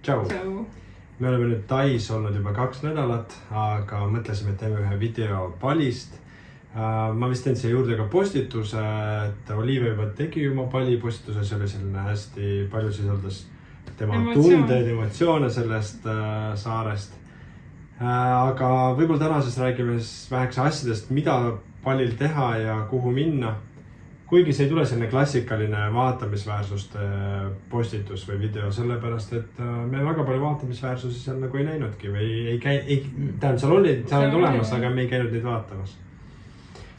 Tšau! Tšau! Me oleme nüüd Tais olnud juba 2 nädalat, aga mõtlesime, et teeme ühe video palist. Ma vist teen siia juurde ka postituse, et Olivia juba tegi oma pali postituse, see oli selline hästi palju sisaldas tema tundeid, emotsioone sellest saarest. Aga võib-olla tänases räägime väheks asjadest, mida palil teha ja kuhu minna. Kuigi see ei tule selline klassikaline vaatamisväärsuste postitus või video, sellepärast, et me väga palju vaatamisväärsusi seal nagu ei näinudki või tähendab, seal olid olemas, aga me ei käinud neid vaatamas.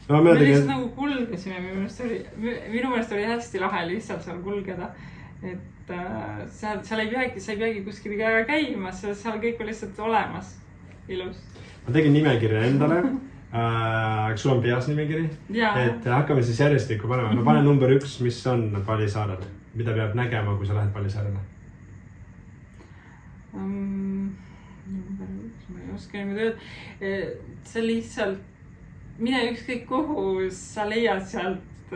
No, me lihtsalt nagu kulgesime, minu meelest oli hästi lahe lihtsalt seal kulgeda. Et seal ei peagi kuskil käima, seal kõik oli lihtsalt olemas, ilus. Ma tegin nimekirja endale. Sul on peas nimekiri, et hakkame siis järjestikku panema. Ma panen number 1, mis on Palisaarel, mida peab nägema, kui sa lähed Palisaarele? Number 1, ma ei oska niimoodi öelda. See lihtsalt, mine ükskõik kuhu sa leiad sealt,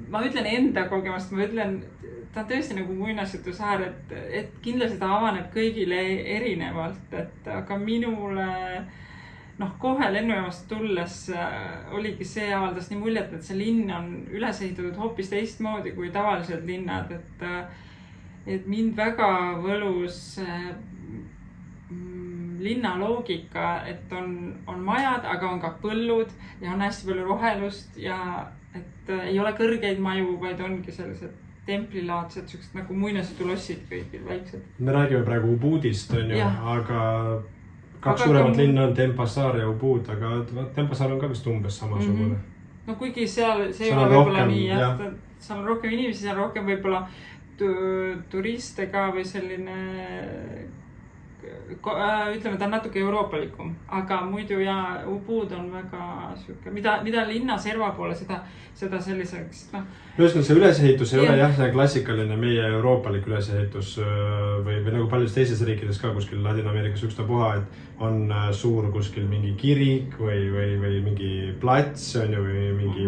ma ütlen enda kogemust, ma ütlen, ta on tõesti nagu muinasjutusaar, et kindlasti ta avaneb kõigile erinevalt, aga minule kohe lennujaamast tulles oligi see avaldas nii muljet, et see linn on üles ehitatud hoopis teistmoodi kui tavalised linnad, et mind väga võlus linna loogika, et on majad, aga on ka põllud ja on hästi palju rohelust ja et ei ole kõrgeid maju, vaid ongi sellised templilaadsed, sellised nagu muinasjutulossid kõigil väiksed. Me räägime praegu Ubudist, aga 2 suuremat linna on Denpasar ja Ubud, aga Denpasar on ka vist umbes samasugune. No kuigi seal see ei ole võib-olla nii, et seal on rohkem inimesi, seal on rohkem võib-olla turiste ka või selline, ütleme, ta on natuke euroopalikum, aga muidu Ubud on väga süke, mida linna serva poole, seda selliseks, Ühesõnaga, see ülesehitus ei ole see klassikaline meie euroopalik ülesehitus või nagu paljudes teises riikides ka kuskil Ladina-Ameerikas ükstapuha, et on suur kuskil mingi kirik või mingi plats või mingi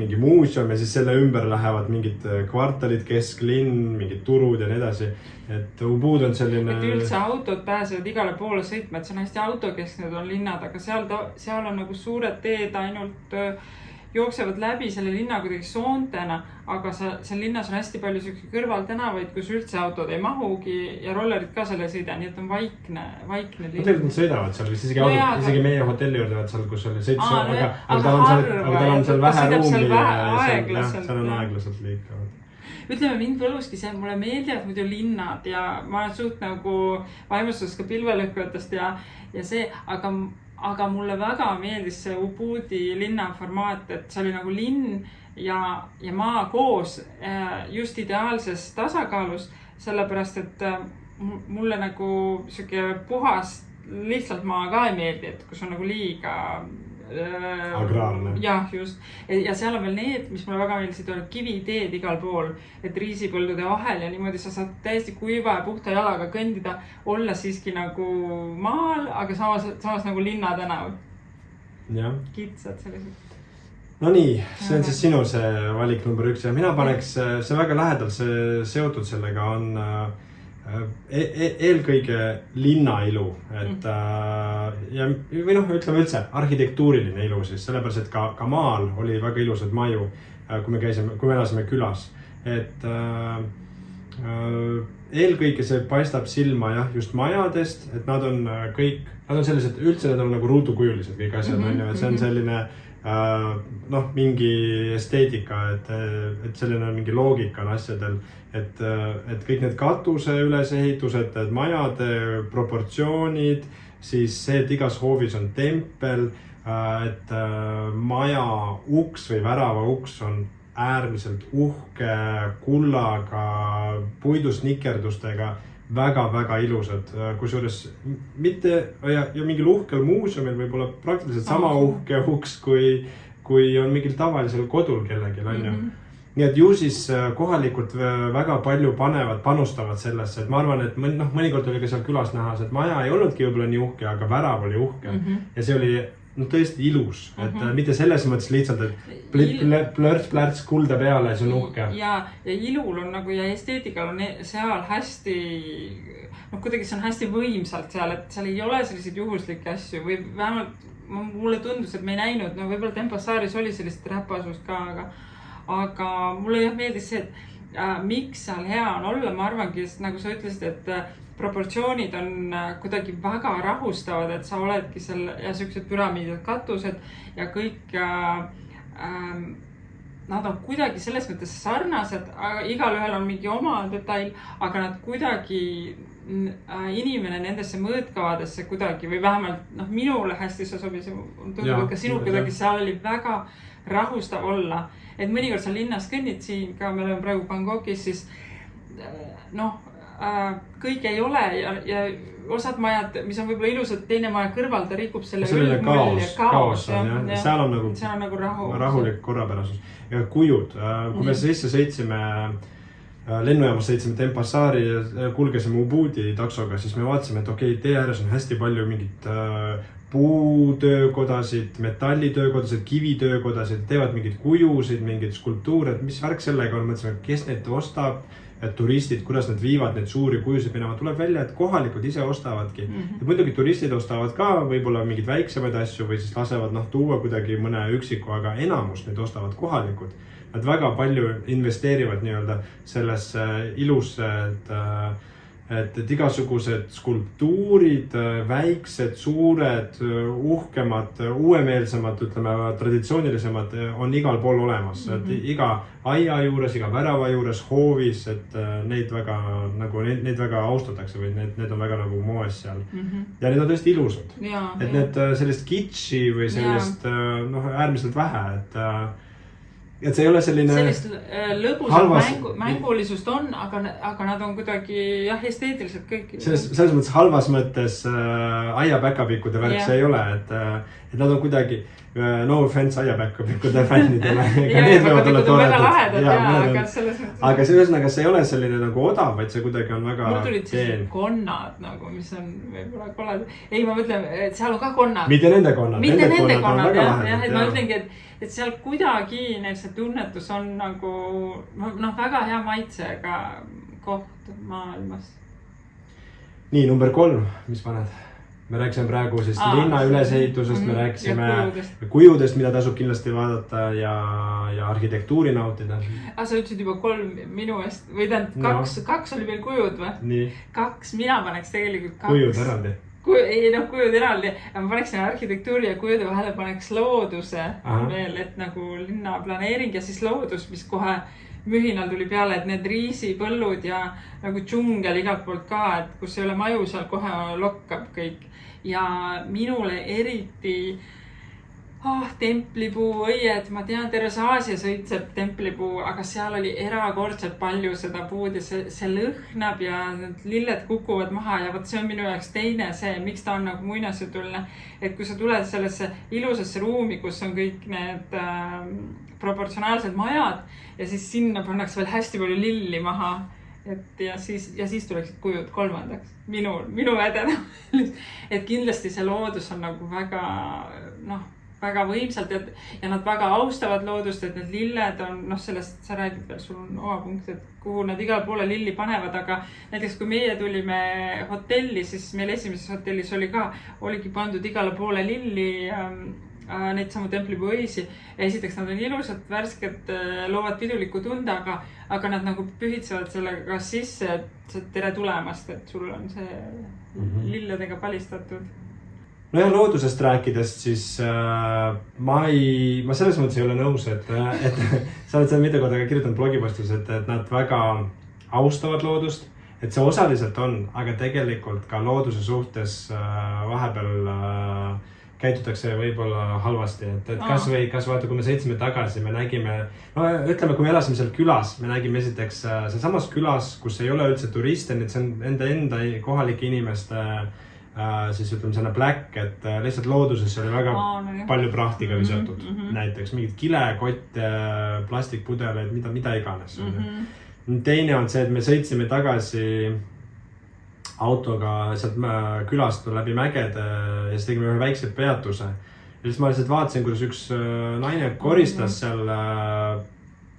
mingi muuseum ja siis selle ümber lähevad mingid kvartalid, kesklinn, mingid turud ja nii edasi. Et Ubud on selline... Et üldse autod pääsevad igale poole sõitma, et see on hästi autokeskned on linnad, aga seal on nagu suured teed ainult jooksevad läbi selle linna kuidagi soontena, aga seal linnas on hästi palju kõrvaltänavaid, kus üldse autod ei mahugi ja rollerid ka selle ei sõida, nii et on vaikne linn. Tegelikult nad sõidavad seal, isegi meie hotelli juurde seal, kus oli sõits, aga tal on seal vähe ruumi ja seal on aeglaselt liikavad. Ütleme, mind võluski see, mulle meeldivad muidu linnad ja ma olen suht nagu vaimustus ka pilvelõhkujatest ja see, aga mulle väga meeldis see Ubudi linna formaat, et see oli nagu linn ja maa koos just ideaalses tasakaalus, sellepärast, et mulle nagu siuke puhas lihtsalt maa ka ei meeldi, et kus on nagu liiga agraarne. Jah, just. Ja seal on veel need, mis mulle väga meeldisid, oli kiviteed igal pool, et riisipõldude vahel ja niimoodi sa saad täiesti kuiva ja puhta jalaga kõndida, olla siiski nagu maal, aga samas nagu linnatänav. Kitsad sellised. No nii, see on siis sinu see valik number 1 ja mina paneks, see väga lähedal seotud sellega on eelkõige linnailu, või ütleme üldse arhitektuuriline ilu siis, sellepärast, et ka maal oli väga ilusad maju, kui me elasime külas, et eelkõige see paistab silma just majadest, et nad on sellised, üldse need on nagu ruudukujulised kõik asjad, et see on selline mingi esteetika, et selline mingi loogika on asjadel, et kõik need katuse ülesehitused, majade proportsioonid, siis see, et igas hoovis on tempel, et maja uks või värava uks on äärmiselt uhke kullaga, puidust nikerdustega, väga-väga ilusad, kusjuures mitte ja mingil uhkel muuseumil võib olla praktiliselt sama uhke uks, kui on mingil tavalisel kodul kellegil, on ju. Nii et ju siis kohalikult väga palju panustavad sellesse, et ma arvan, et mõnikord oli ka seal külas näha, et maja ei olnudki võib-olla nii uhke, aga värav oli uhke ja see oli tõesti ilus, et mitte selles mõttes lihtsalt, et plörts-plärts kulda peale, see on uhke. Ja ilul on nagu ja esteetikal on seal hästi, kuidagi see on hästi võimsalt seal, et seal ei ole selliseid juhuslikke asju või vähemalt mulle tundus, et me ei näinud, võib-olla Temposaris oli sellist räpasust ka, aga mulle jah meeldis see, et miks seal hea on olla, ma arvangi, nagu sa ütlesid, et proportsioonid on kuidagi väga rahustavad, et sa oledki seal ja sellised püramiidid katused ja kõik nad on kuidagi selles mõttes sarnased, igalühel on mingi oma detail, aga nad kuidagi inimene nendesse mõõtkavadesse kuidagi või vähemalt minule hästi see sobis, tundub, et ka sinul kuidagi seal oli väga rahustav olla, et mõnikord sa linnas kõnnid siin ka, me oleme praegu Bangkokis, siis kõik ei ole ja osad majad, mis on võib-olla ilusad, teine maja kõrval, ta rikub selle kaos on ja seal on nagu rahulik korrapärasus ja kujud, kui me sisse sõitsime lennujaamas sõitsime Tempasari ja kulgesime Ubudi taksoga, siis me vaatasime, et okei, tee ääres on hästi palju mingit puutöökodasid, metallitöökodasid, kivitöökodasid, teevad mingeid kujusid, mingeid skulptuure, et mis värk sellega on, mõtlesime, kes neid ostab, et turistid, kuidas nad viivad neid suuri kujusid minema, tuleb välja, et kohalikud ise ostavadki. Ja muidugi turistid ostavad ka võib-olla mingeid väiksemaid asju või siis lasevad tuua kuidagi mõne üksiku, aga enamus neid ostavad kohalikud. Nad väga palju investeerivad nii-öelda sellesse ilusse, et igasugused skulptuurid, väiksed, suured, uhkemad, uuemeelsemad, ütleme, traditsioonilisemad on igal pool olemas. Et iga aia juures, iga värava juures, hoovis, et neid väga austatakse või need on väga nagu moes seal. Ja need on tõesti ilusad. Et need sellist kitsi või sellist äärmiselt vähe, et see ei ole selline sellist lõbusat mängulisust on, aga nad on kuidagi esteetiliselt kõik. Selles mõttes halvas mõttes aiapäkapikkude värk see ei ole, et nad on kuidagi no offense aiapäkapikkude fännidele. Aga need on väga lahedad aga see ühesõnaga, see ei ole selline nagu odav, vaid see kuidagi on väga mul tulid siis konnad, mis on võib-olla koled. Ei, ma mõtlen, et seal on ka konnad. Mitte nende konnad. Mitte nende konnad, jah. Et ma ütlengi, et seal kuidagi neil see tunnetus on nagu väga hea maitsega koht maailmas. Nii, number 3, mis paned? Me rääkisime praegu siis linna ülesehitusest, me rääkisime kujudest, mida tasub kindlasti vaadata ja arhitektuuri nautida. Sa ütlesid juba 3 minu eest, või tähendab 2 oli veel kujud või? Nii. 2, mina paneks tegelikult 2. Kujud eraldi. Ei, kujud eraldi, ma paneks arhitektuuri ja kujude vahele paneks looduse veel, et nagu linna planeering ja siis loodus, mis kohe mühinal tuli peale, et need riisipõllud ja nagu džungel igalt poolt ka, et kus ei ole maju, seal kohe lokkab kõik. Ja minule eriti templipuu õied, ma tean, terves Aasias õitseb templipuu, aga seal oli erakordselt palju seda puud ja see lõhnab ja need lilled kukuvad maha ja võt see on minu jaoks teine see, miks ta on nagu muinasjutulne. Et kui sa tuled sellesse ilusasse ruumi, kus on kõik need proportsionaalsed majad ja siis sinna pannakse veel hästi palju lilli maha. Ja siis tuleksid kujud 3. Minu vedena. Et kindlasti see loodus on nagu väga võimsalt ja nad väga austavad loodust, et need lilled on, sellest sa räägid veel, sul on oma punkt, et kuhu nad igal poole lilli panevad, aga näiteks kui meie tulime hotelli, siis meil esimeses hotellis oligi pandud igale poole lilli neid samu templipõisi. Esiteks nad on ilusad, värsked, loovad piduliku tunde, aga nad nagu pühitsevad sellega sisse, et tere tulemast, et sul on see lilledega palistatud. No ja loodusest rääkidest, siis ma selles mõttes ei ole nõus, et sa oled seal mitu korda kirjutanud blogipostus, et nad väga austavad loodust, et see osaliselt on, aga tegelikult ka looduse suhtes vahepeal käitutakse võib-olla halvasti, et kas vaata, kui me sõitsime tagasi, me nägime, ütleme, kui me elasime seal külas, me nägime esiteks seal samas külas, kus ei ole üldse turiste, et see on enda kohalike inimeste siis ütleme selline black, et lihtsalt looduses oli väga palju prahtiga visatud, näiteks mingid kilekotte, plastikpudeleid, mida iganes. Teine on see, et me sõitsime tagasi autoga sealt külast läbi mägede ja siis tegime ühe väikse peatuse ja siis ma lihtsalt vaatasin, kuidas üks naine koristas seal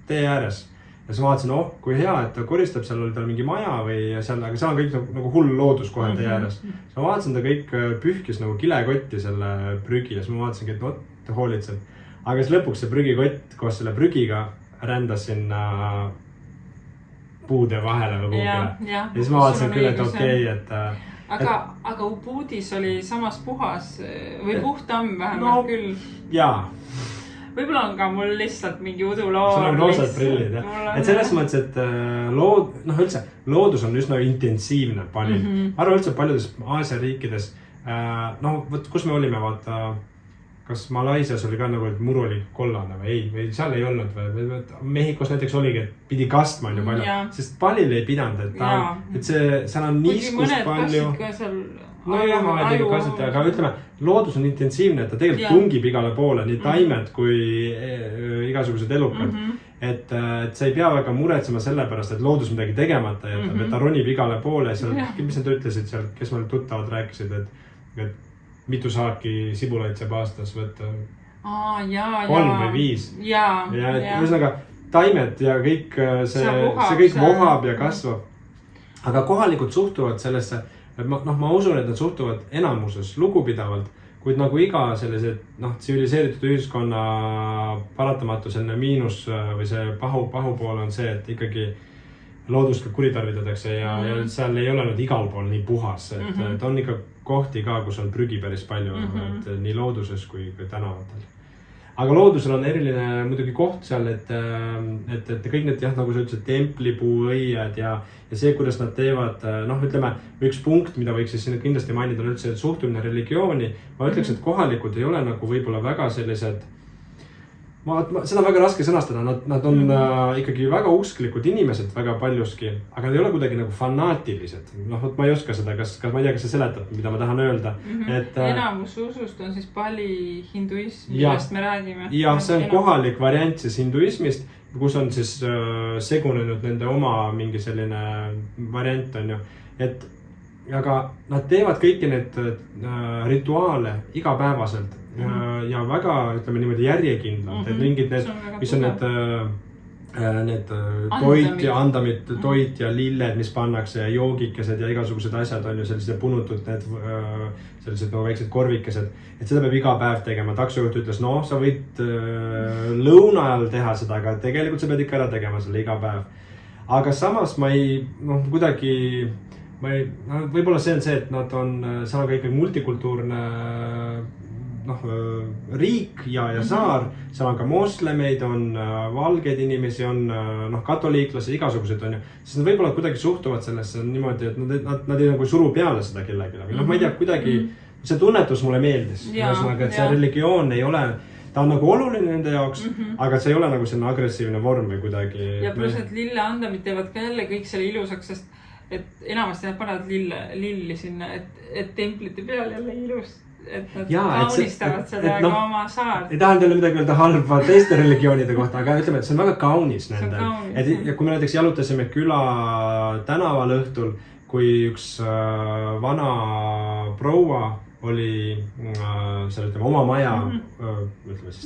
tee ääres. Ja siis ma vaatasin, kui hea, et ta koristab, seal oli tal mingi maja või seal, aga seal on kõik nagu hull loodus kohe tee ääres. Ma vaatasin, ta kõik pühkis nagu kilekotti selle prügi ja siis ma vaatasingi, et ta hoolitseb. Aga siis lõpuks see prügikott koos selle prügiga rändas sinna puude vahele või kuhugile. Ja siis ma vaatasin küll, et okei, et... Aga Ubudis oli samas puhas või puhtam vähemalt küll. Jaa. Võib-olla on ka mul lihtsalt mingi uduloor. Sul on roosad prillid, jah. Et selles mõttes, et üldse loodus on üsna intensiivne palju. Ma arvan üldse paljudes Aasia riikides, kus me olime, vaata, kas Malaisias oli ka nagu, et muru oli kollane või seal ei olnud või Mehhikos näiteks oligi, et pidi kastma on ju palju, sest palil ei pidanud, et seal on niiskus palju. No jah, aedega kasvata, aga ütleme, loodus on intensiivne, et ta tegelikult tungib igale poole, nii taimed kui igasugused elukad. Et sa ei pea väga muretsema selle pärast, et loodus midagi tegemata jätab, et ta ronib igale poole. Mis nad ütlesid seal, kes meil tuttavad rääkisid, et mitu saaki sibulaid saab aastas võtta? 3 või 5. Ja ühesõnaga taimed ja kõik see kõik vohab ja kasvab. Aga kohalikud suhtuvad sellesse, ma usun, et nad suhtuvad enamuses lugupidavalt, kuid nagu iga sellised tsiviliseeritud ühiskonna paratamatu selline miinus või see pahu pool on see, et ikkagi loodust kuritarvitatakse ja seal ei ole nüüd igal pool nii puhas, et on ikka kohti ka, kus on prügi päris palju, et nii looduses kui tänavatel. Aga loodusel on eriline muidugi koht seal, et kõik need nagu sa ütlesid, templipuuõied ja see, kuidas nad teevad, ütleme, üks punkt, mida võiks siis kindlasti mainida, on üldse suhtumine religiooni. Ma ütleks, et kohalikud ei ole nagu võib-olla väga sellised, seda on väga raske sõnastada, nad on ikkagi väga usklikud inimesed väga paljuski, aga nad ei ole kuidagi nagu fanaatilised. Ma ei oska seda, kas ma ei tea, kas see seletab, mida ma tahan öelda. Enamus usust on siis pali hinduism, millest me räägime. Ja see on kohalik variant siis hinduismist, kus on siis segunenud nende oma mingi selline variant on ju. Aga nad teevad kõiki need rituaale igapäevaselt ja väga, ütleme niimoodi järjekindlalt, et mingid need, mis on need toit ja andamid, toit ja lilled, mis pannakse ja joogikesed ja igasugused asjad on ju sellised punutud, need sellised väiksed korvikesed, et seda peab iga päev tegema. Taksojuht ütles, sa võid lõuna ajal teha seda, aga tegelikult sa pead ikka ära tegema selle iga päev. Aga samas ma ei, kuidagi võib-olla see on see, et nad on, seal on ka ikkagi multikultuurne riik ja saar, seal on ka moslemeid, on valgeid inimesi, on katoliiklasi, igasugused on ju, siis nad võib-olla kuidagi suhtuvad sellesse niimoodi, et nad ei nagu suru peale seda kellegi. Ma ei tea, kuidagi see tunnetus mulle meeldis, et see religioon ei ole, ta on nagu oluline nende jaoks, aga see ei ole nagu selline agressiivne vorm või kuidagi. Ja pluss need lille andamid teevad ka jälle kõik selle ilusaks, sest et enamasti nad panevad lilli sinna, et templite peal jälle ilus. Et nad kaunistavad seda ka oma saart. Ei tahan teile midagi öelda halba teiste religioonide kohta, aga ütleme, et see on väga kaunis nendel. Ja kui me näiteks jalutasime küla tänaval õhtul, kui üks vana proua oli seal oma maja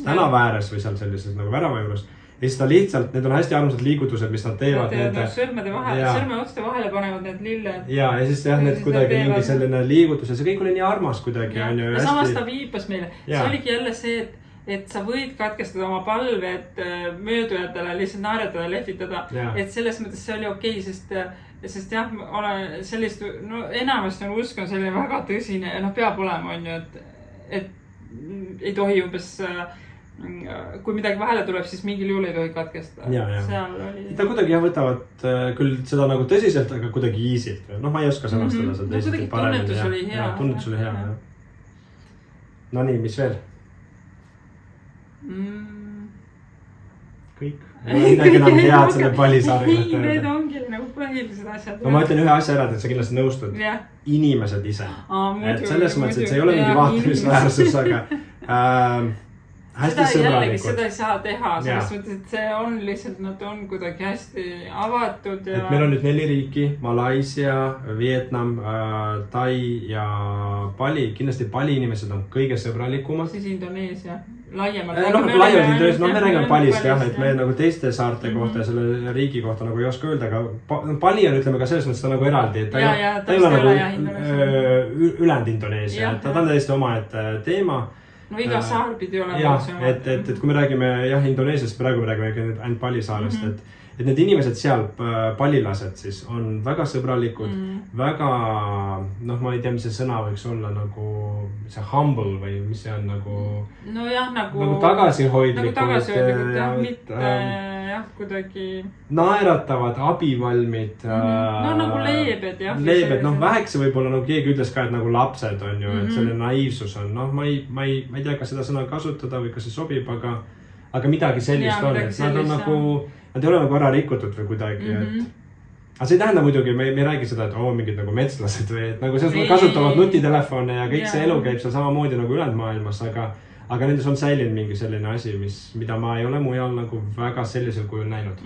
tänava ääres või seal sellises nagu värava juures. Ja siis ta lihtsalt, need on hästi armsad liigutused, mis nad teevad. Sõrmeotste vahele panevad need lilled. Ja siis need kuidagi mingi selline liigutus ja see kõik oli nii armas kuidagi. Ja samas ta viipas meile. See oligi jälle see, et sa võid katkestada oma palve, et möödujatele lihtsalt naeretada, lehvitada. Et selles mõttes see oli okei, sest jah, sellist, enamasti on usk on selline väga tõsine ja peab olema, on ju, et ei tohi umbes... Kui midagi vahele tuleb, siis mingil juhul ei tohi katkestada. Ta kuidagi võtavad küll seda nagu tõsiselt, aga kuidagi easy't. Ma ei oska sõnastada seda teisiti paremini. Tunnetus oli hea. Tunnetus oli hea. No nii, mis veel? Kõik. Mul on midagi enam head selle Palisaari kohta. Ei, need ongi nagu põhilised asjad. Ma ütlen ühe asja ära, et sa kindlasti nõustud. Inimesed ise. Selles mõttes, et see ei ole mingi vaatamisväärsus, aga hästi sõbralikud. Seda ei saa teha, selles mõttes, et see on lihtsalt, nad on kuidagi hästi avatud ja... Et meil on nüüd 4 riiki, Malaisia, Vietnam, Tai ja Bali. Kindlasti Bali inimesed on kõige sõbralikumad. Siis Indoneesia, laiemalt. Laiemalt Indoneesia, me räägime Balist jah, et me nagu teiste saarte kohta ja selle riigi kohta nagu ei oska öelda, aga Bali on, ütleme ka selles mõttes ta nagu eraldi. Ta ei ole nagu ülejäänud Indoneesia, ta on täiesti omaette teema. No iga saar pidi olema. Jah, et kui me räägime Indoneesiast, praegu me räägime ainult Bali saarest, et need inimesed seal, balilased siis, on väga sõbralikud, väga, ma ei tea, mis see sõna võiks olla, nagu see humble või mis see on nagu... No jah, nagu tagasihoidlikud. Nagu tagasihoidlikud, jah, mitte jah, kuidagi... Naeratavad, abivalmid. No nagu leebed, jah. Leebed, vähekese võib-olla nagu keegi ütles ka, et nagu lapsed on ju, et selline naiivsus on. Ma ei tea, kas seda sõna kasutada või kas see sobib, aga midagi sellist on. Nad on nagu... Nad ei ole nagu ära rikutud või kuidagi, Aga see ei tähenda muidugi, me ei räägi seda, et mingid nagu metslased või et nagu selles kasutavad nutitelefone ja kõik see elu käib seal samamoodi nagu ülejäänud maailmas, aga nendes on säilinud mingi selline asi, mida ma ei ole mujal nagu väga sellisel kujul näinud.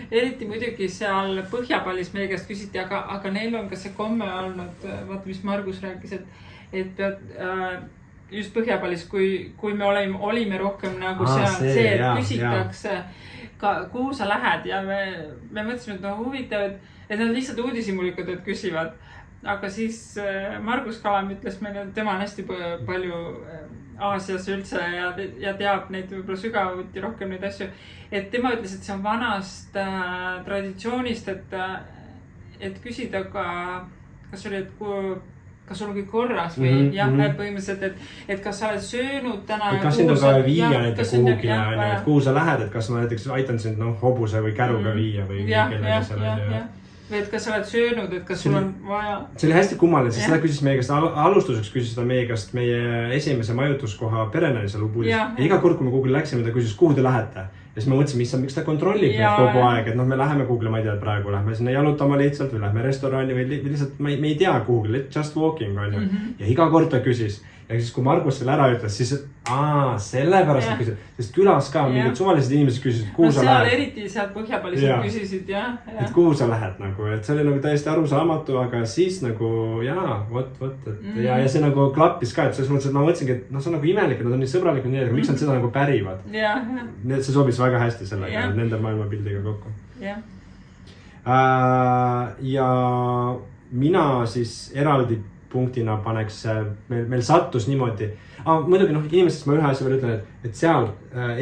Eriti muidugi seal Põhjapalis meie käest küsiti, aga neil on ka see komme olnud, vaata mis Margus rääkis, et pead... just Põhjapalis, kui me olime rohkem nagu see, et küsitakse kuhu sa lähed ja me mõtlesime, et huvitav, et nad lihtsalt uudishimulikud, et küsivad. Aga siis Margus Kalam ütles meile, et tema on hästi palju Aasias üldse ja teab neid võib-olla sügavuti rohkem neid asju. Et tema ütles, et see on vanast traditsioonist, et küsida ka, kas oli, kas sul on kõik korras või põhimõtteliselt, et kas sa oled söönud täna... Kas sind on ka viia näiteks kuhugile, et kuhu sa lähed, et kas ma näiteks aitan sind hobuse või käruga viia või kellegi selle. Või et kas sa oled söönud, et kas sul on vaja... See oli hästi kummaline, sest seda küsis meie käest, alustuseks küsis seda meie käest meie esimese majutuskoha perenaise Lubulis. Ja iga kord, kui me Google'i läksime, ta küsis, kuhu te lähete. Ja siis me mõtlesime, miks ta kontrollib neid kogu aeg, et me läheme Google'i, ma ei tea, praegu lähme sinna jalutama lihtsalt või lähme restorani või lihtsalt me ei tea kuhugi, just walking on ju. Ja iga kord ta küsis. Ja siis kui Margus selle ära ütles, siis sellepärast küsis, sest külas ka mingid suvalised inimesed küsisid, kuhu sa lähed. Seal eriti seal Põhjapalis küsisid, jah. Et kuhu sa lähed nagu, et see oli nagu täiesti arusaamatu, aga siis nagu ja see nagu klappis ka, et selles mõttes, et ma mõtlesingi, et see on nagu imelik, et nad on nii sõbralikud, aga miks nad seda nagu pärivad. See sobis väga hästi sellega, nende maailmapildiga kokku. Ja mina siis eraldi punktina paneks, meil sattus niimoodi. Muidugi inimestest ma ühe asja veel ütlen, et seal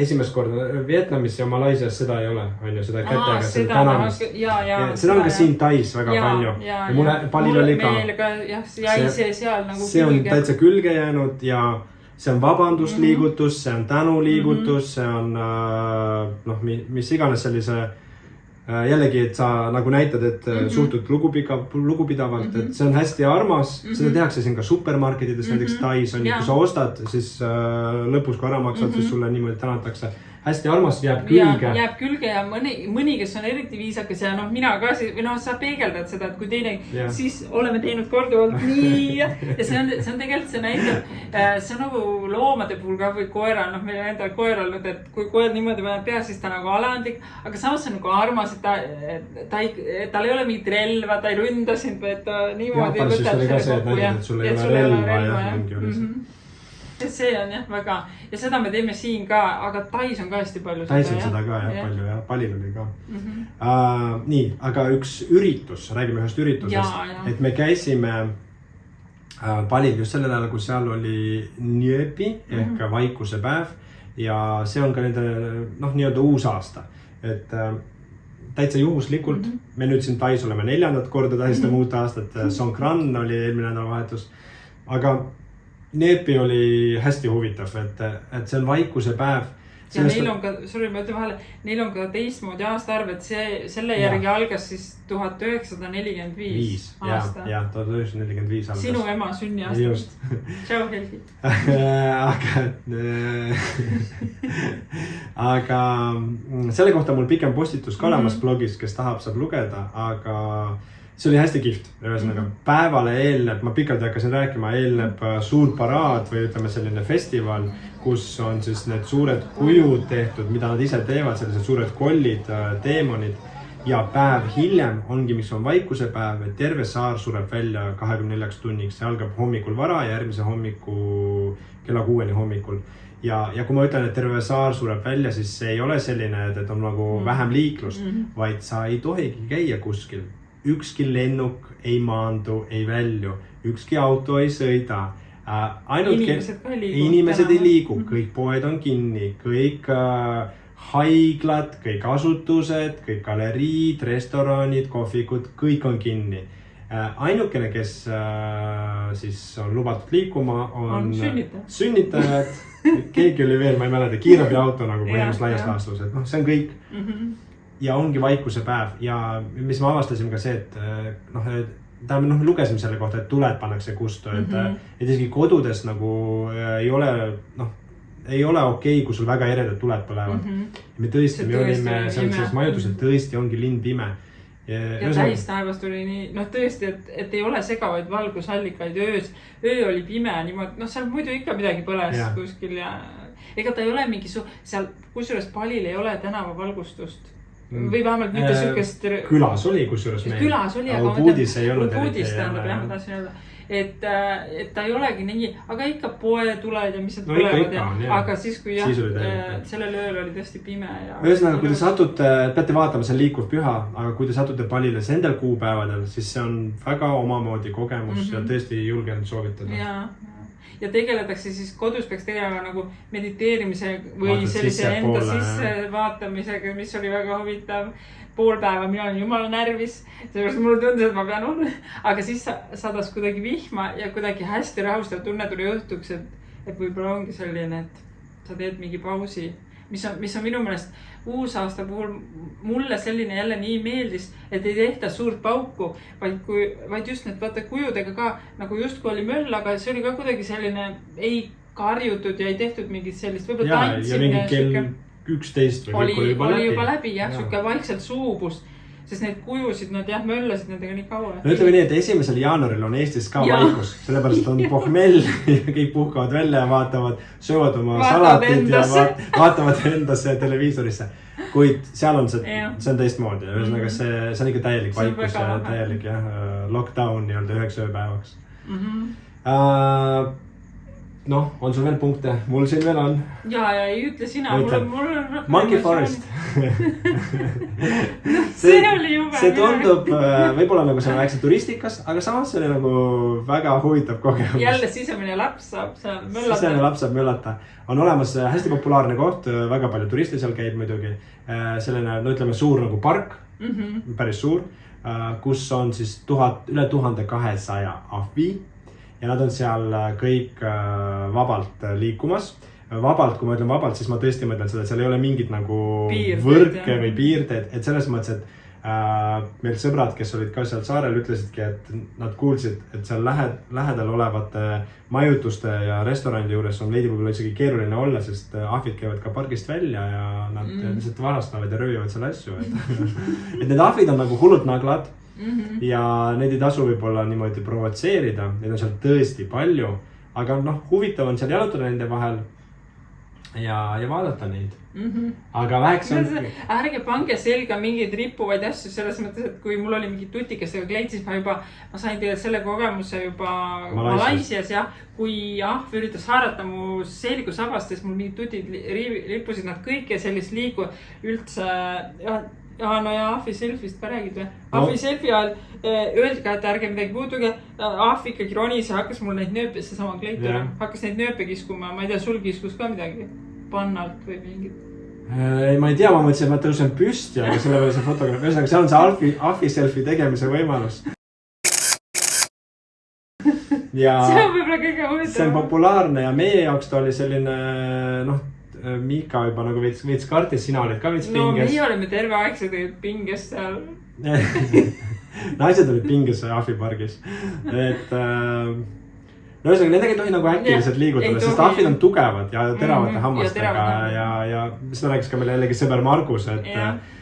esimest korda Vietnamis ja Malaisias seda ei ole, on ju, seda kätega, seda tänamist. Seda on ka siin Tais väga palju. Ja mulle Palil oli ka. See on täitsa külge jäänud ja see on vabandusliigutus, see on tänuliigutus, see on mis iganes sellise jällegi, et sa nagu näitad, et suhtud lugupidavalt, et see on hästi armas, seda tehakse siin ka supermarketides, näiteks Tais on, kui sa ostad, siis lõpus kui ära maksad, siis sulle niimoodi tänatakse. Hästi armas jääb külge. Jääb külge ja mõni, kes on eriti viisakas ja mina ka, või sa peegeldad seda, et kui teine, siis oleme teinud korduvalt nii ja see on tegelikult, see näitab, see on nagu loomade puhul ka või koera, meil on enda koer olnud, et kui koer niimoodi paneb pea, siis ta nagu alandlik, aga samas on nagu armas, et tal ei ole mingit relva, ta ei ründa sind, et ta niimoodi võtab selle kokku ja sul ei ole relva ja mingi üles. See on jah väga, ja seda me teeme siin ka, aga Tais on ka hästi palju. Tais on seda ka jah, palju ja Palil oli ka. Nii, aga üks üritus, räägime ühest üritusest, et me käisime Palil just sellel ajal, kui seal oli Njöpi ehk vaikuse päev ja see on ka nende nii-öelda uus aasta, et täitsa juhuslikult, me nüüd siin Tais oleme 4. korda tähistame uut aastat, Songkran oli eelmine nädalavahetus, aga Neepi oli hästi huvitav, et see on vaikuse päev. Ja neil on ka, ma ütlen vahele, neil on ka teistmoodi aastaarv, et selle järgi algas siis 1945 aasta. Jah, 1945 algas. Sinu ema sünni aasta. Just. Tšau, Helgi. Aga selle kohta mul pikem postitus ka olemas blogis, kes tahab, saab lugeda, aga see oli hästi kihvt, ühesõnaga päevale eelneb, ma pikalt hakkasin rääkima, eelneb suur paraad või ütleme selline festival, kus on siis need suured kujud tehtud, mida nad ise teevad, sellised suured kollid, teemonid. Ja päev hiljem ongi, mis on vaikuse päev, et terve saar sureb välja 24 tunniks. See algab hommikul vara ja järgmise hommiku kella 6 hommikul. Ja kui ma ütlen, et terve saar sureb välja, siis see ei ole selline, et on nagu vähem liiklust, vaid sa ei tohigi käia kuskil. Ükski lennuk ei maandu, ei välju, ükski auto ei sõida. Inimesed ei liigu, kõik poed on kinni, kõik haiglad, kõik asutused, kõik galeriid, restoranid, kohvikud, kõik on kinni. Ainukene, kes siis on lubatud liikuma, on sünnitajad. Keegi oli veel, ma ei mäleta, kiirabiauto nagu põhimõtteliselt laias laastus, et see on kõik. Ja ongi vaikuse päev ja mis ma avastasime ka see, et lugesime selle kohta, et tuled pannakse kustu, et isegi kodudes nagu ei ole okei, kui sul väga eredad tuled põlevad. Me tõesti, me olime selles majutuses, tõesti ongi linn pime. Ja tähistaevas tuli nii, tõesti, et ei ole segavaid valgusallikaid öö oli pime, seal muidu ikka midagi põles kuskil ja ega ta ei ole mingi seal kusjuures Palil ei ole tänavavalgustust. Või vähemalt mitte sükest... Külas oli kusjuures meil. Külas oli, aga puudis ei olnud. Puudis tähendab, jah, ma tahtsin öelda. Et ta ei olegi nii, aga ikka poe tuled ja mis need tulevad. Aga siis, kui sellel ööl oli tõesti pime. Ühesõnaga, kui te satute, peate vaatama, see on liikuv püha, aga kui te satute Palile nendel kuupäevadel, siis see on väga omamoodi kogemus ja tõesti julgen soovitada. Ja tegeletakse siis kodus peaks tegema nagu mediteerimise või sellise enda sisse vaatamisega, mis oli väga huvitav. Pool päeva mina olen jumala närvis, sellepärast mulle tundus, et ma pean olema. Aga siis sadas kuidagi vihma ja kuidagi hästi rahustav tunne tuli õhtuks, et võib-olla ongi selline, et sa teed mingi pausi. Mis on minu meelest uusaasta puhul mulle selline jälle nii meeldis, et ei tehta suurt pauku, vaid just need kujudega ka nagu justkui oli möll, aga see oli ka kuidagi selline ei karjutud ja ei tehtud mingit sellist võib-olla tantsimine. Ja mingi kell 11 või kõik oli juba läbi, jah, siuke vaikselt suubus. Sest need kujusid, nad möllasid nendega nii kaua. No ütleme nii, et 1. jaanuaril on Eestis ka vaikus, sellepärast on pohmell ja kõik puhkavad välja ja vaatavad, söövad oma salatit ja vaatavad endasse televiisorisse. Kuid seal on see on teistmoodi. Ühesõnaga see on ikka täielik vaikus ja täielik lockdown 9 ööpäevaks. On sul veel punkte? Mul siin veel on. Ja ei ütle sina. Monkey Forest. See oli jube. See tundub võib-olla nagu see on väikse turistikas, aga samas see oli nagu väga huvitav kogemus. Jälle sisemine laps saab möllata. Sisemine laps saab möllata. On olemas hästi populaarne koht, väga palju turiste seal käib muidugi. Selline, ütleme, suur nagu park, päris suur, kus on siis üle 1200 ahvi. Ja nad on seal kõik vabalt liikumas. Vabalt, kui ma ütlen vabalt, siis ma tõesti mõtlen seda, et seal ei ole mingit nagu võrke või piirdeid. Et selles mõttes, et meil sõbrad, kes olid ka seal saarel, ütlesidki, et nad kuulsid, et seal lähedal olevate majutuste ja restoranide juures on veidi võib-olla isegi keeruline olla, sest ahvid käivad ka pargist välja ja nad lihtsalt varastavad ja röövivad seal asju. Et need ahvid on nagu hullult naglad. Ja neid ei tasu võib-olla niimoodi provotseerida, neid on seal tõesti palju, aga huvitav on seal jalutada nende vahel ja vaadata neid. Aga väheks on... Ärge pange selga mingeid rippuvaid asju selles mõttes, et kui mul oli mingid tutikestega kleit, siis ma sain teile selle kogemuse juba Malaisias, kui ahv üritas haarata mu selgusabast, sest mul mingid tutid rippusid nad kõik ja sellist liigu üldse... ahvi selfist ka räägid või? Ahvi selfie ajal öeldi ka, et ärge midagi puuduge. Ahv ikkagi ronis ja hakkas mul neid nööpe, see sama kleit hakkas neid nööpe kiskuma. Ma ei tea, sul kiskus ka midagi pannalt või mingit? Ma ei tea, ma mõtlesin, et ma tõusen püsti, aga selle peale see fotograaf. Ühesõnaga, see on see ahvi selfie tegemise võimalus. Ja see on võib-olla kõige huvitav. See on populaarne ja meie jaoks ta oli selline, Miika juba nagu veits kartis, sina olid ka veits pinges. No meie olime terve aegse pinges seal. Naised olid pinges ahvipargis. Et ühesõnaga, nendega ei tohi nagu äkiliselt liigutada, sest ahvid on tugevad ja teravate hammastega ja seda rääkis ka meile jällegi sõber Margus, et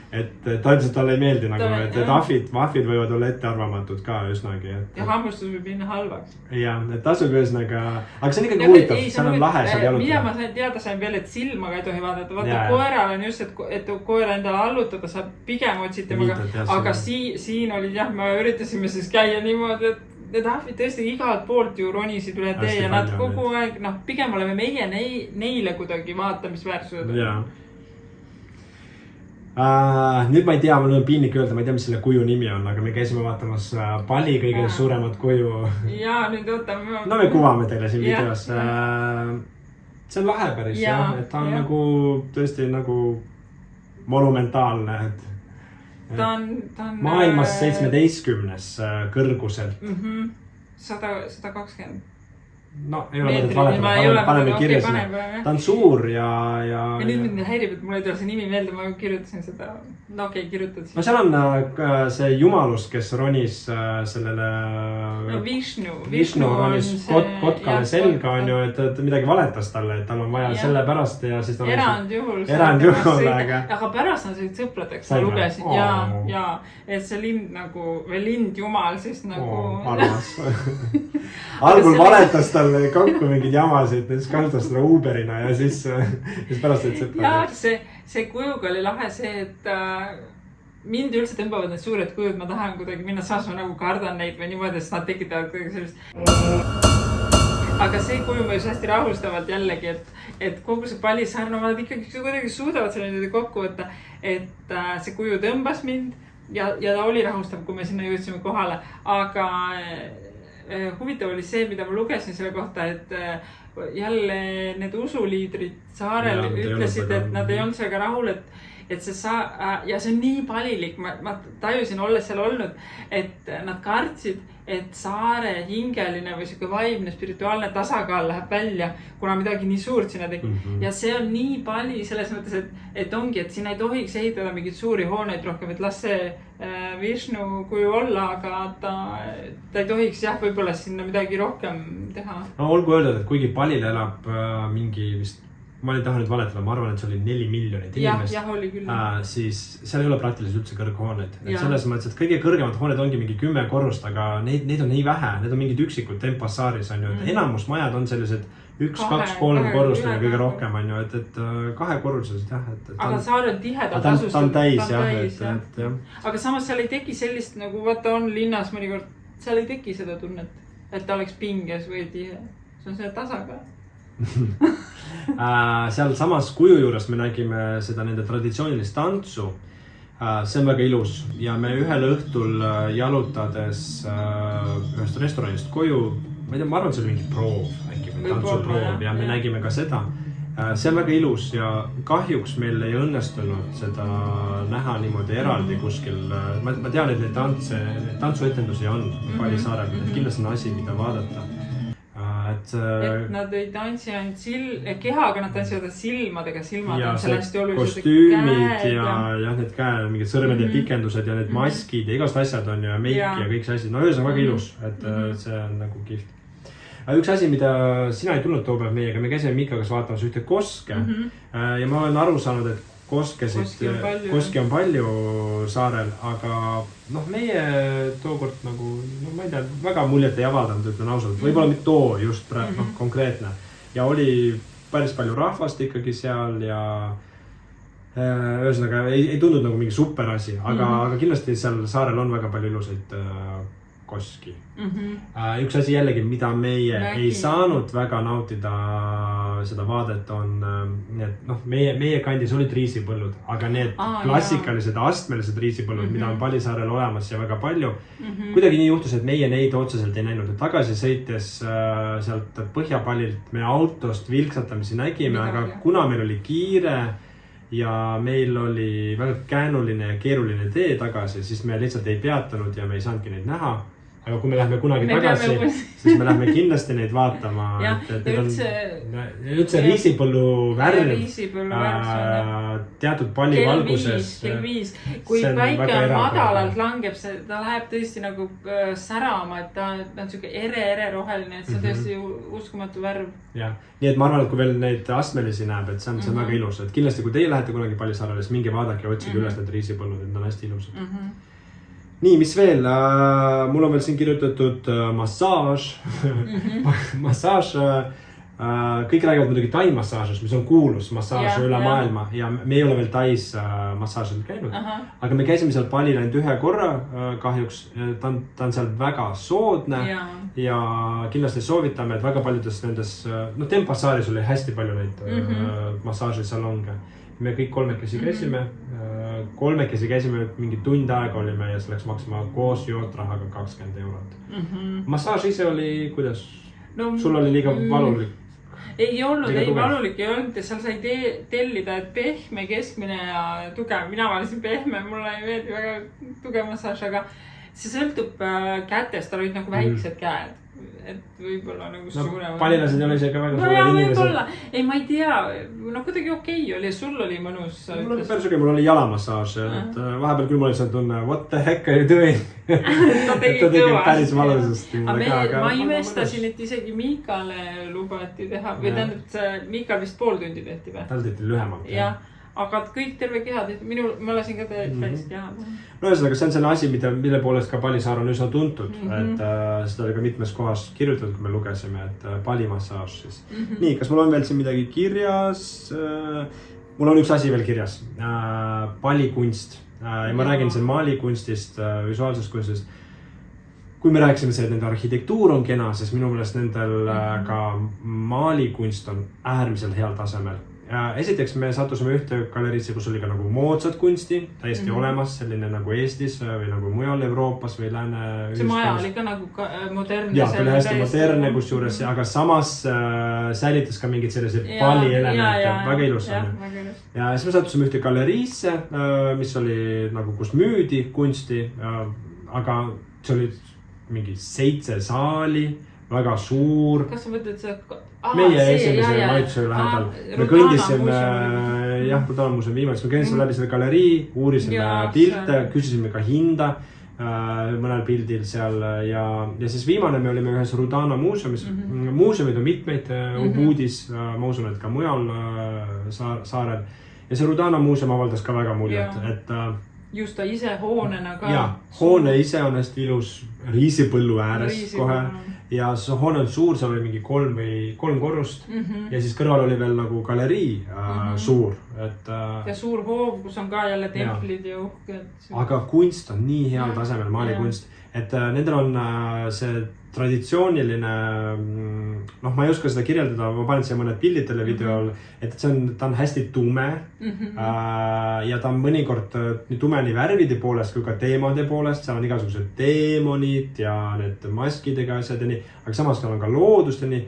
et ta ütles, et talle ei meeldi nagu, et ahvid võivad olla ettearvamatud ka üsnagi. Ja hammustus võib minna halvaks. Jah, et tasub ühesõnaga, aga see on ikkagi huvitav, seal on lahe seal jalutada. Mida ma sain veel, et silma ka ei tohi vaadata. Vaata, koeral on just, et koera endale allutada saab pigem otsid temaga. Aga siin oli jah, me üritasime siis käia niimoodi, et need ahvid tõesti igalt poolt ju ronisid üle tee ja nad kogu aeg, pigem oleme meie neile kuidagi vaatamisväärsused. Jaa. Nüüd ma ei tea, mul on piinlik öelda, ma ei tea, mis selle kuju nimi on, aga me käisime vaatamas Bali kõige suuremat kuju. Jaa, nüüd ootame. No me kuvame teile siin videos. See on lahe päris, jah, et ta on nagu tõesti nagu monumentaalne, et ta on maailmas 17 kõrguselt. 120. No, ei ole mõtet valetama, paneme kirja sinna. Ta on suur ja nüüd mind häirib, et mul ei tule see nimi meelde, ma kirjutasin seda. No okei, kirjutad siis. No seal on see jumalus, kes ronis sellele Vishnu ronis kotkale selga on ju, et midagi valetas talle, et tal on vaja selle pärast ja siis erandjuhul, aga pärast on sellised sõpradeks, ma lugesin ja et see lind nagu, või lind jumal siis nagu armas. Algul valetas talle kokku mingid jamasid, siis kasutas seda Uberina ja siis pärast et sõpradeks. Ja see kujuga oli lahe see, et mind üldse tõmbavad need suured kujud, ma tahan kuidagi minna saas, ma nagu kardan neid või niimoodi, sest nad tekitavad kuidagi sellist. Aga see kuju mõjus hästi rahustavalt jällegi, et kogu see Palisaar, no nad ikkagi kuidagi suudavad selle nüüd kokku võtta, et see kuju tõmbas mind ja ta oli rahustav, kui me sinna jõudsime kohale, aga huvitav oli see, mida ma lugesin selle kohta, et jälle need usuliidrid saarel ütlesid, et nad ei olnud sellega rahul, et see ja see on nii palilik, ma tajusin olles seal olnud, et nad kartsid, et saare hingeline või siuke vaimne spirituaalne tasakaal läheb välja, kuna midagi nii suurt sinna tekib. Ja see on nii pali selles mõttes, et ongi, et sinna ei tohiks ehitada mingid suuri hooneid rohkem, et las see Vishnu kuju olla, aga ta ei tohiks jah, võib-olla sinna midagi rohkem teha. No olgu öeldud, et kuigi Palil elab mingi vist, ma ei taha nüüd valetada, ma arvan, et see oli 4 miljonit inimest. Jah, oli küll. Siis seal ei ole praktiliselt üldse kõrghooneid. Selles mõttes, et kõige kõrgemad hooned ongi mingi 10 korrust, aga neid on nii vähe. Need on mingid üksikud Tempasaaris on ju. Enamus majad on sellised 1, 2, 3 korrust on kõige rohkem on ju, et 2 korrusest jah. Aga saar on tihedalt asustud. Ta on täis jah. Aga samas seal ei teki sellist nagu vaata on linnas mõnikord, seal ei teki seda tunnet, et ta oleks pinges või tihe. See on see tasakaal. Seal samas kuju juures me nägime seda nende traditsioonilist tantsu. See on väga ilus ja me ühel õhtul jalutades ühest restoranist koju, ma ei tea, ma arvan, see oli mingi proov, äkki või tantsuproov ja me nägime ka seda. See on väga ilus ja kahjuks meil ei õnnestunud seda näha niimoodi eraldi kuskil. Ma tean, et neid tantsuetendusi on Palisaarel, kindlasti on asi, mida vaadata. Et nad ei tantsi ainult kehaga, nad tantsivad silmadega, silmad on seal hästi olulised. Kostüümid ja need mingid sõrmede pikendused ja need maskid ja igast asjad on ja meik ja kõik see asi. No öös on väga ilus, et see on nagu kihvt. Üks asi, mida sina ei tulnud too päev meiega, me käisime Mikagas vaatamas ühte koske ja ma olen aru saanud, et koski on palju saarel, aga meie tookord nagu, ma ei tea, väga muljet ei avaldanud, ütlen ausalt. Võib-olla mitte too just konkreetne. Ja oli päris palju rahvast ikkagi seal ja ühesõnaga ei tundnud nagu mingi super asi, aga kindlasti seal saarel on väga palju ilusaid koski. Üks asi jällegi, mida meie ei saanud väga nautida seda vaadet on, meie kandis olid riisipõllud, aga need klassikalised astmelised riisipõllud, mida on Palisaarel olemas ja väga palju. Kuidagi nii juhtus, et meie neid otseselt ei näinud. Tagasi sõites sealt Põhjapallilt me autost vilksatamisi nägime, aga kuna meil oli kiire ja meil oli väga käänuline ja keeruline tee tagasi, siis me lihtsalt ei peatanud ja me ei saanudki neid näha. aga kui me läheme kunagi tagasi, siis me läheme kindlasti neid vaatama. Ja üldse riisipõllu värv teatud palli valguses. Kell 5. Kui päike on madalalt langeb, ta läheb tõesti nagu särama, et ta on siuke ere roheline, et see on tõesti uskumatu värv. Ja, nii et ma arvan, et kui veel neid astmelisi näeb, et see on väga ilus. Et kindlasti, kui teie lähete kunagi Pallisaarele, siis minge vaadake ja otsige üles need riisipõllud, et nad on hästi ilusad. Nii, mis veel? Mul on veel siin kirjutatud massaaž. Massaaž, kõik räägivad muidugi Tai massaažist, mis on kuulus massaaž üle maailma ja me ei ole veel Tais massaažil käinud. Aga me käisime seal Palil ainult ühe korra kahjuks. Ta on seal väga soodne ja kindlasti soovitame, et väga paljudes nendes, Tempassaaris oli hästi palju neid massaažisalonge. Me kõik kolmekesi käisime, mingi tund aega olime ja see läks maksma koos jootrahaga 20 €. Massaaž ise oli, kuidas? Sul oli liiga valulik? Ei olnud, valulik ei olnud ja seal sai tellida pehme, keskmine ja tugev. Mina valisin pehme, mulle ei meeldi väga tugev massaaž, aga see sõltub kätest, tal olid nagu väiksed käed. Et võib-olla nagu suurema. Palilased ei ole ise ka väga suured inimesed. Ei, ma ei tea, kuidagi okei oli, sul oli mõnus. Mul oli päris okei, mul oli jalamassaaž, et vahepeal küll mul oli see tunne, what the heck are you doing? Ta tegi päris valusust. Ma imestasin, et isegi Miikale lubati teha, või tähendab, Miikal vist pool tundi tehti või? Tal tehti lühemalt. Jah. Aga kõik terve keha, ma lasin ka täiesti keha. No ühesõnaga, see on selle asi, mille poolest ka Pallisaar on üsna tuntud, et seda oli ka mitmes kohas kirjutatud, kui me lugesime, et pallimassaaž siis. Nii, kas mul on veel siin midagi kirjas? Mul on üks asi veel kirjas. Pallikunst. Ja ma räägin siin maalikunstist, visuaalsest kunstist. Kui me rääkisime see, et nende arhitektuur on kena, siis minu meelest nendel ka maalikunst on äärmiselt heal tasemel. Esiteks me sattusime ühte galeriisse, kus oli ka nagu moodsad kunsti, täiesti olemas, selline nagu Eestis või nagu mujal Euroopas või lääne ühiskonnas. See maja oli ka nagu modernne. Jah, ta oli hästi modernne kusjuures, aga samas säilitas ka mingid sellised pallielemente, väga ilus. Ja siis me sattusime ühte galeriisse, mis oli nagu, kus müüdi kunsti, aga see oli mingi 7 saali, väga suur. Kas sa mõtled see? Meie esimese maitse lähedal. Me kõndisime, Rudana muuseum viimaks, me kõndisime läbi selle galerii, uurisime pilte, küsisime ka hinda mõnel pildil seal ja siis viimane me olime ühes Rudana muuseumis. Muuseumid on mitmeid Ubudis, ma usun, et ka mujal saarel. Ja see Rudana muuseum avaldas ka väga muljet, et just ta ise hoonena ka. Ja, hoone ise on hästi ilus riisipõllu ääres kohe. Ja see hoone on suur, seal oli mingi 3 korrust ja siis kõrval oli veel nagu galerii suur. Ja suur hoov, kus on ka jälle templid ja uhked. Aga kunst on nii heal tasemel, maalikunst, et nendel on see traditsiooniline, ma ei oska seda kirjeldada, ma panen siia mõned pildid selle videol, et ta on hästi tume ja ta on mõnikord nii tume nii värvide poolest kui ka teemade poolest, seal on igasugused teemonid ja need maskidega asjad ja nii, aga samas on ka loodust ja nii,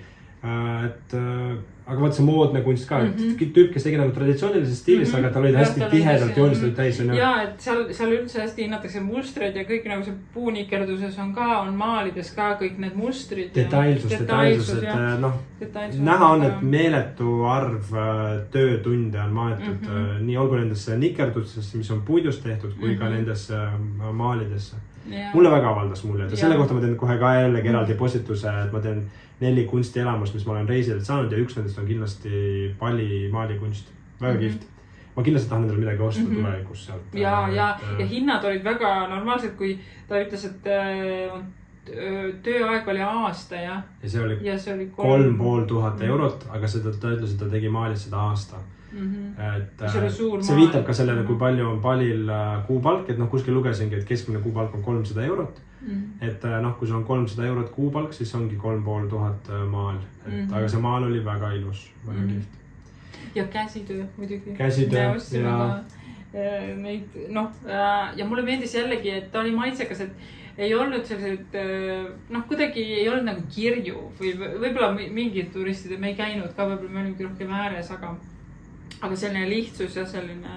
aga vaat see moodne kunst ka, tüüp, kes tegi nagu traditsioonilises stiilis, aga tal olid hästi tihedalt joonistatud täis. Ja, et seal üldse hästi hinnatakse mustreid ja kõik nagu see puunikerduses on maalides ka kõik need mustrid. Detailsus, et näha on, et meeletu arv töötunde on maetud nii olgu nendesse nikerdustesse, mis on puidust tehtud, kui ka nendesse maalidesse. Mulle väga avaldas mulje, selle kohta ma teen kohe ka jällegi eraldi postituse, et ma teen 4 kunstielamust, mis ma olen reisidelt saanud ja üks nendest on kindlasti Palli maalikunst. Väga kihvt. Ma kindlasti tahan endale midagi osta tulevikus sealt. Ja hinnad olid väga normaalsed, kui ta ütles, et tööaeg oli aasta ja see oli 3500 €, aga ta ütles, et ta tegi maalis seda aasta. See viitab ka sellele, kui palju on Pallil kuupalk, et kuskil lugesingi, et keskmine kuupalk on 300 €. Et kui sul on 300 € kuupalk, siis ongi 3500 maal. Aga see maal oli väga ilus, väga kihvt. Ja käsitöö muidugi. Käsitöö, ja mulle meeldis jällegi, et ta oli maitsekas, et ei olnud sellised, kuidagi ei olnud nagu kirju või võib-olla mingid turistid, me ei käinud ka, võib-olla me olime rohkem ääres, aga selline lihtsus ja selline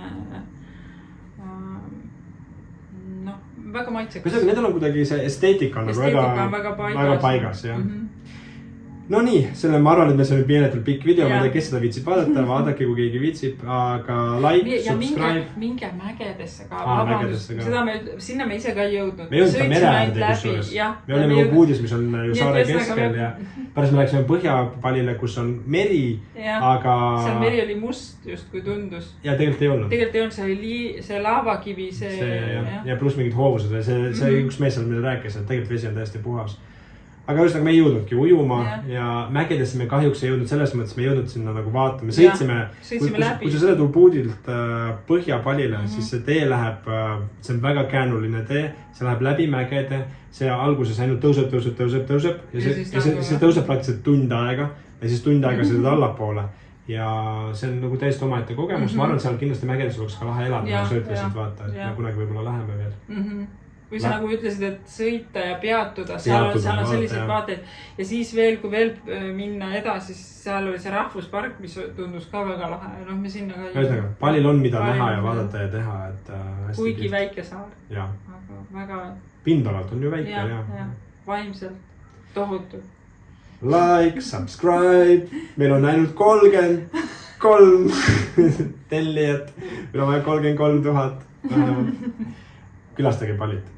väga maitsekas. Nendel on kuidagi see esteetika on väga paigas, jah. No nii, selle ma arvan, et me see oli pienetult pikk video, ma ei tea, kes seda viitsib vaadata, vaadake, kui keegi viitsib, aga like, subscribe. Minge mägedesse ka, sinna me ise ka ei jõudnud. Me jõudnud ka mereäärde kusjuures. Me olime juba puudis, mis on ju saare keskel ja pärast me läksime Põhjapalile, kus on meri, aga... Seal meri oli must just, kui tundus. Ja tegelikult ei olnud. Tegelikult ei olnud, see oli see laavakivi, ja pluss mingid hoovused, see üks mees seal meile rääkis, et tegelikult vesi on täiesti puhas. Aga just nagu me ei jõudnudki ujuma ja mägedesse me kahjuks ei jõudnud selles mõttes, me ei jõudnud sinna nagu vaatama. Me sõitsime läbi. Kui sa sõidad Ubudilt Põhjapalile, siis see tee läheb, see on väga käänuline tee, see läheb läbi mägede, see alguses ainult tõuseb ja see tõuseb praktiliselt tund aega ja siis tund aega sõidad allapoole. Ja see on nagu täiesti omaette kogemus. Ma arvan, et seal kindlasti mägedes oleks ka lahe elada, nagu sa ütlesid, vaata, et me kunagi võib-olla läheme veel. Kui sa nagu ütlesid, et sõita ja peatuda, seal on sellised vaateid ja siis veel, kui veel minna edasi, siis seal oli see rahvuspark, mis tundus ka väga lahe. Noh, me sinna ka ühesõnaga, Palil on mida näha ja vaadata ja teha, et kuigi väike saar. Aga väga... Pindalalt on ju väike, ja. Vaimselt, tohutu. Like, subscribe, meil on ainult 33 tellijat, meil on vaja 33 000. Külastage Palit.